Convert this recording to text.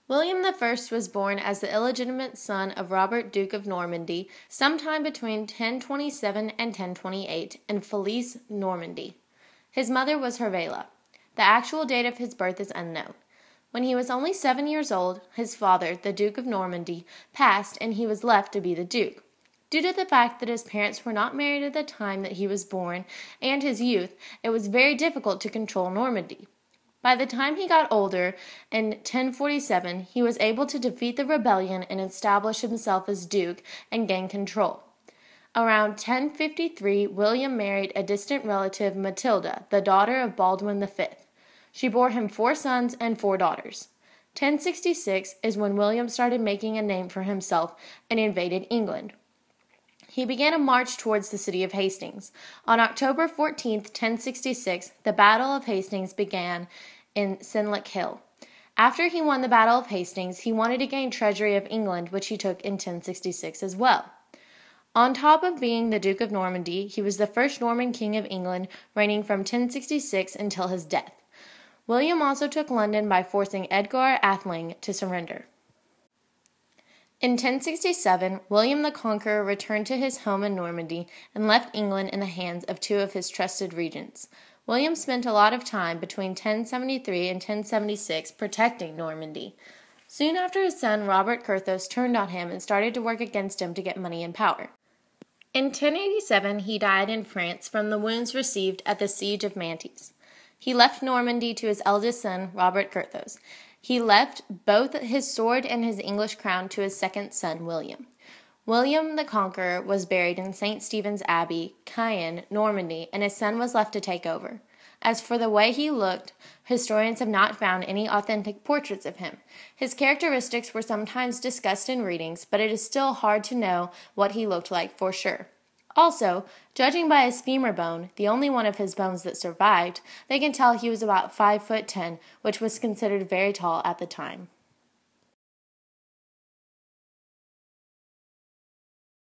William I was born as the illegitimate son of Robert, Duke of Normandy, sometime between 1027 and 1028 in Felice, Normandy. His mother was Hervela. The actual date of his birth is unknown. When he was only 7 years old, his father, the Duke of Normandy, passed and he was left to be the Duke. Due to the fact that his parents were not married at the time that he was born and his youth, it was very difficult to control Normandy. By the time he got older, in 1047, he was able to defeat the rebellion and establish himself as Duke and gain control. Around 1053, William married a distant relative, Matilda, the daughter of Baldwin V. She bore him 4 sons and 4 daughters. 1066 is when William started making a name for himself and invaded England. He began a march towards the city of Hastings. On October 14, 1066, the Battle of Hastings began in Senlac Hill. After he won the Battle of Hastings, he wanted to gain treasury of England, which he took in 1066 as well. On top of being the Duke of Normandy, he was the first Norman king of England, reigning from 1066 until his death. William also took London by forcing Edgar Atheling to surrender. In 1067, William the Conqueror returned to his home in Normandy and left England in the hands of 2 of his trusted regents. William spent a lot of time between 1073 and 1076 protecting Normandy. Soon after, his son Robert Curthose turned on him and started to work against him to get money and power. In 1087, he died in France from the wounds received at the siege of Mantes. He left Normandy to his eldest son, Robert Curthose. He left both his sword and his English crown to his second son, William. William the Conqueror was buried in St. Stephen's Abbey, Caen, Normandy, and his son was left to take over. As for the way he looked, historians have not found any authentic portraits of him. His characteristics were sometimes discussed in readings, but it is still hard to know what he looked like for sure. Also, judging by his femur bone, the only one of his bones that survived, they can tell he was about 5'10", which was considered very tall at the time.